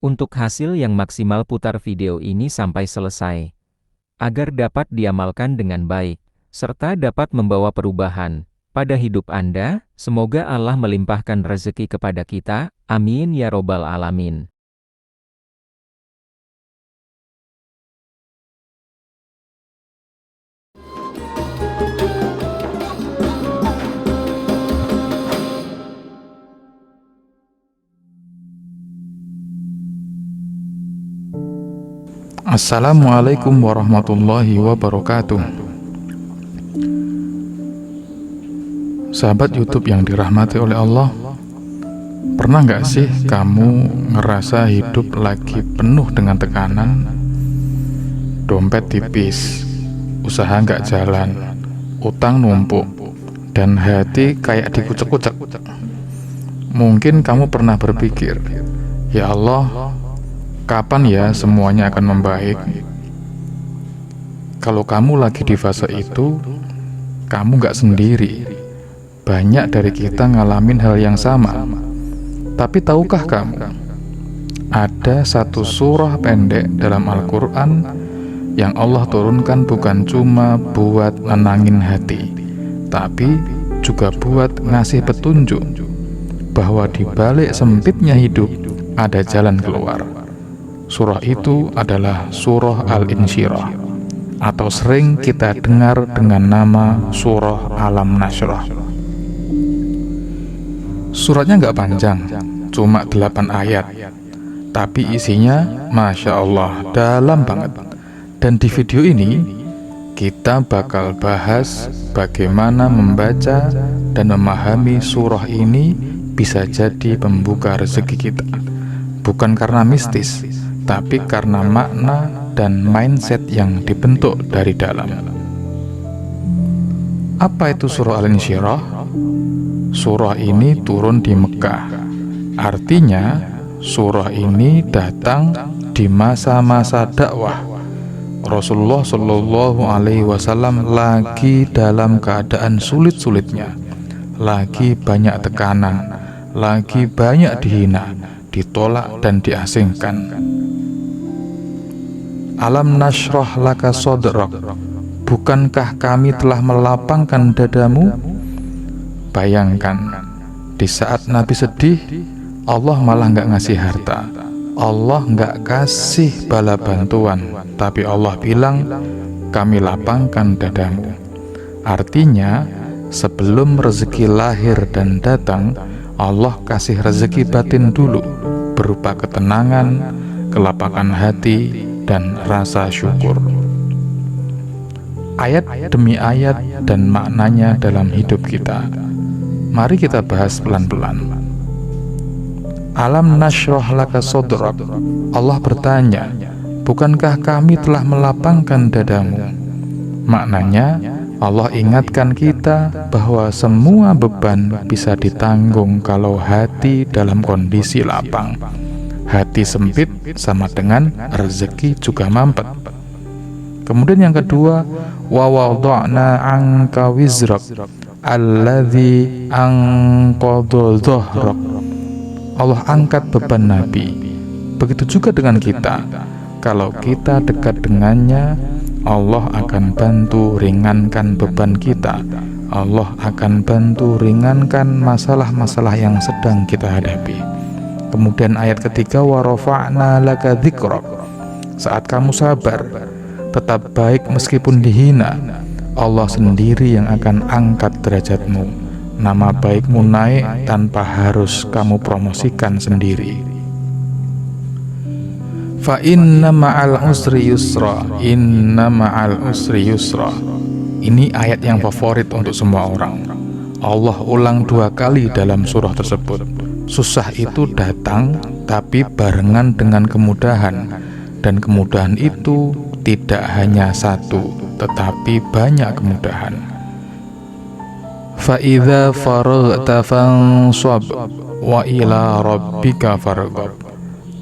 Untuk hasil yang maksimal, putar video ini sampai selesai, agar dapat diamalkan dengan baik, serta dapat membawa perubahan pada hidup Anda. Semoga Allah melimpahkan rezeki kepada kita, amin ya robbal alamin. Assalamualaikum warahmatullahi wabarakatuh. Sahabat YouTube yang dirahmati oleh Allah, pernah nggak sih kamu ngerasa hidup lagi penuh dengan tekanan? Dompet tipis, usaha nggak jalan, utang numpuk, dan hati kayak dikucek-kucek. Mungkin kamu pernah berpikir, ya Allah, kapan ya semuanya akan membaik? Kalau kamu lagi di fase itu, kamu gak sendiri. Banyak dari kita ngalamin hal yang sama. Tapi tahukah kamu, ada satu surah pendek dalam Al-Quran yang Allah turunkan bukan cuma buat nenangin hati, tapi juga buat ngasih petunjuk bahwa di balik sempitnya hidup ada jalan keluar. Surah itu adalah Surah Al-Insyirah, atau sering kita dengar dengan nama Surah Alam Nashrah. Suratnya nggak panjang, cuma 8 ayat, tapi isinya Masya Allah dalam banget. Dan di video ini kita bakal bahas bagaimana membaca dan memahami surah ini bisa jadi pembuka rezeki kita. Bukan karena mistis, tapi karena makna dan mindset yang dibentuk dari dalam. Apa itu surah Al-Insyirah? Surah ini turun di Mekah. Artinya, surah ini datang di masa-masa dakwah. Rasulullah Shallallahu Alaihi Wasallam lagi dalam keadaan sulit-sulitnya, lagi banyak tekanan, lagi banyak dihina, ditolak dan diasingkan. Alam nashrah laka sodrak, bukankah kami telah melapangkan dadamu? Bayangkan, di saat Nabi sedih, Allah malah nggak ngasih harta, Allah nggak kasih bala bantuan, tapi Allah bilang, kami lapangkan dadamu. Artinya, sebelum rezeki lahir dan datang, Allah kasih rezeki batin dulu, berupa ketenangan, kelapangan hati, dan rasa syukur. Ayat demi ayat dan maknanya dalam hidup kita. Mari kita bahas pelan-pelan. Alam nashrah laka sodrak. Allah bertanya, bukankah kami telah melapangkan dadamu? Maknanya, Allah ingatkan kita bahwa semua beban bisa ditanggung kalau hati dalam kondisi lapang. Hati sempit sama dengan rezeki juga mampet. Kemudian yang kedua, wa wada'na anka wizrak alladzi anqadha dhahrak. Allah angkat beban Nabi. Begitu juga dengan kita. Kalau kita dekat dengannya, Allah akan bantu ringankan beban kita. Allah akan bantu ringankan masalah-masalah yang sedang kita hadapi. Kemudian ayat ketiga, wa rafa'na laka dzikrak. Saat kamu sabar, tetap baik meskipun dihina, Allah sendiri yang akan angkat derajatmu. Nama baikmu naik tanpa harus kamu promosikan sendiri. Fa inna ma'al usri yusra, inna ma'al usri yusra. Ini ayat yang favorit untuk semua orang. Allah ulang 2 kali dalam surah tersebut. Susah itu datang, tapi barengan dengan kemudahan. Dan kemudahan itu tidak hanya satu, tetapi banyak kemudahan. Fa'idha faraghta fansab wa ila rabbika farghab.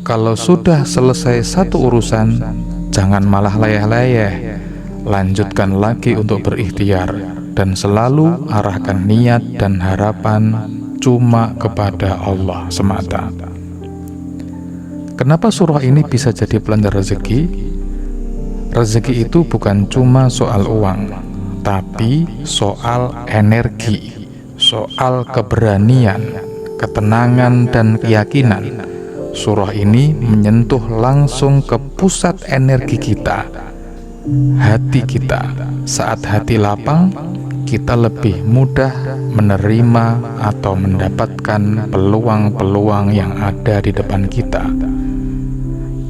Kalau sudah selesai satu urusan, jangan malah layeh-layeh. Lanjutkan lagi untuk berikhtiar, dan selalu arahkan niat dan harapan cuma kepada Allah semata. Kenapa surah ini bisa jadi pelanda rezeki? Rezeki itu bukan cuma soal uang, tapi soal energi, soal keberanian, ketenangan, dan keyakinan. Surah ini menyentuh langsung ke pusat energi kita, hati kita. Saat hati lapang, kita lebih mudah menerima atau mendapatkan peluang-peluang yang ada di depan kita.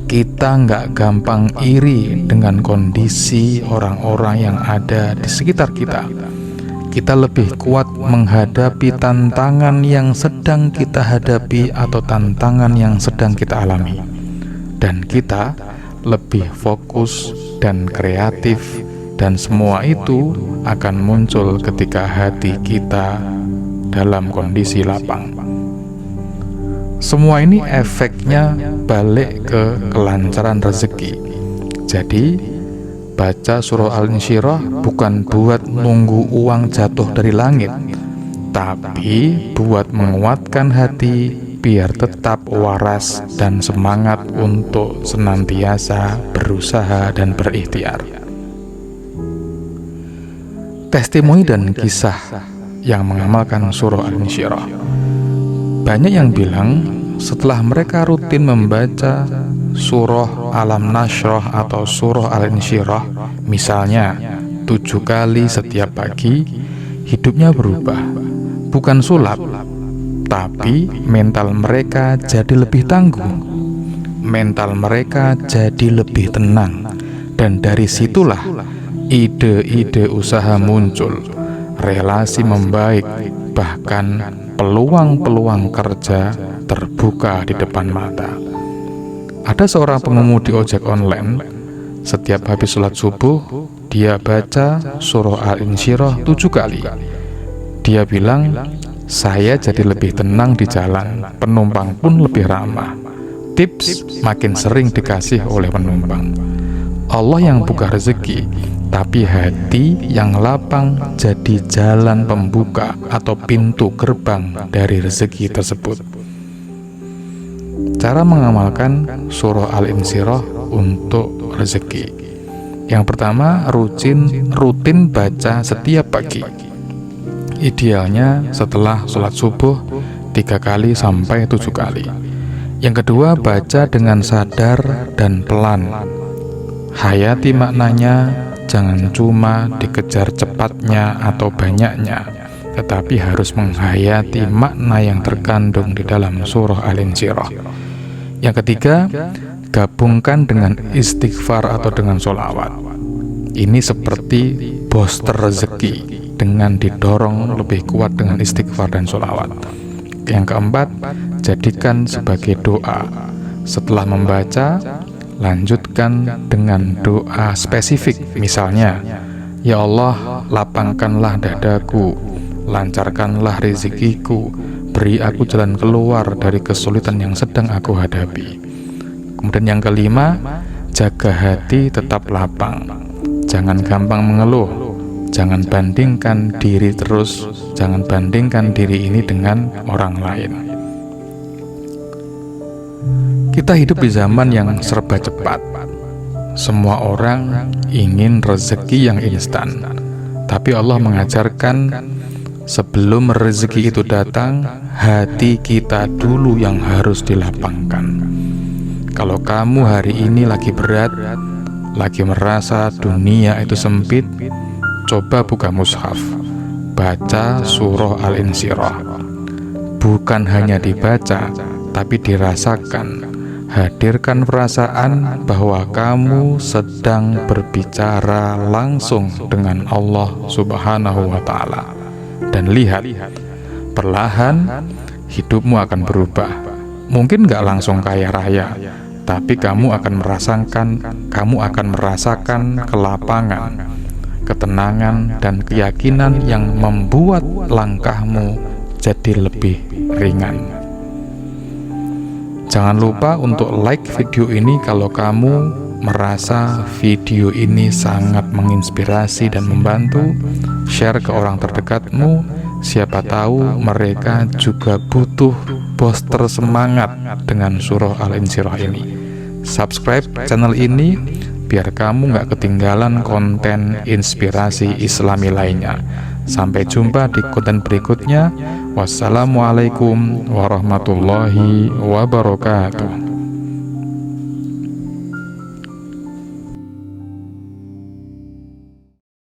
Kita nggak gampang iri dengan kondisi orang-orang yang ada di sekitar kita. Kita lebih kuat menghadapi tantangan yang sedang kita hadapi atau tantangan yang sedang kita alami. Dan kita lebih fokus dan kreatif, dan semua itu akan muncul ketika hati kita dalam kondisi lapang. Semua ini efeknya balik ke kelancaran rezeki. Jadi, baca surah Al-Insyirah bukan buat nunggu uang jatuh dari langit, tapi buat menguatkan hati biar tetap waras dan semangat untuk senantiasa berusaha dan berikhtiar. Testimoni dan kisah yang mengamalkan surah Al-Insyirah. Banyak yang bilang setelah mereka rutin membaca surah Alam Nashrah atau surah Al-Insyirah, misalnya 7 kali setiap pagi, hidupnya berubah. Bukan sulap, tapi mental mereka jadi lebih tangguh, mental mereka jadi lebih tenang. Dan dari situlah ide-ide usaha muncul, relasi membaik, bahkan peluang-peluang kerja terbuka di depan mata. Ada seorang pengemudi ojek online, setiap habis sholat subuh, dia baca surah Al-Insyirah 7 kali. Dia bilang, saya jadi lebih tenang di jalan, penumpang pun lebih ramah. Tips makin sering dikasih oleh penumpang. Allah yang buka rezeki, tapi hati yang lapang jadi jalan pembuka atau pintu gerbang dari rezeki tersebut. Cara mengamalkan surah Al-Insyirah untuk rezeki. Yang pertama, rutin baca setiap pagi. Idealnya setelah sholat subuh 3 kali sampai 7 kali. Yang kedua, baca dengan sadar dan pelan. Hayati maknanya, jangan cuma dikejar cepatnya atau banyaknya, tetapi harus menghayati makna yang terkandung di dalam surah Al-Insyirah. Yang ketiga, gabungkan dengan istighfar atau dengan sholawat. Ini seperti booster rezeki dengan didorong lebih kuat dengan istighfar dan sholawat. Yang keempat, jadikan sebagai doa. Setelah membaca, lanjutkan dengan doa spesifik, misalnya, ya Allah, lapangkanlah dadaku, lancarkanlah rezekiku, beri aku jalan keluar dari kesulitan yang sedang aku hadapi. Kemudian yang kelima, jaga hati tetap lapang, jangan gampang mengeluh, jangan bandingkan diri terus, jangan bandingkan diri ini dengan orang lain. Kita hidup di zaman yang serba cepat. Semua orang ingin rezeki yang instan. Tapi Allah mengajarkan sebelum rezeki itu datang, hati kita dulu yang harus dilapangkan. Kalau kamu hari ini lagi berat, lagi merasa dunia itu sempit, coba buka mushaf, baca surah Al-Insyirah. Bukan hanya dibaca, tapi dirasakan. Hadirkan perasaan bahwa kamu sedang berbicara langsung dengan Allah Subhanahu wa Ta'ala. Dan lihat, perlahan hidupmu akan berubah. Mungkin gak langsung kaya raya, tapi kamu akan merasakan kelapangan, ketenangan, dan keyakinan yang membuat langkahmu jadi lebih ringan. Jangan lupa untuk like video ini kalau kamu merasa video ini sangat menginspirasi dan membantu. Share ke orang terdekatmu, siapa tahu mereka juga butuh booster semangat dengan surah Al-Insyirah ini. Subscribe channel ini biar kamu nggak ketinggalan konten inspirasi Islami lainnya. Sampai jumpa di konten berikutnya. Wassalamualaikum warahmatullahi wabarakatuh.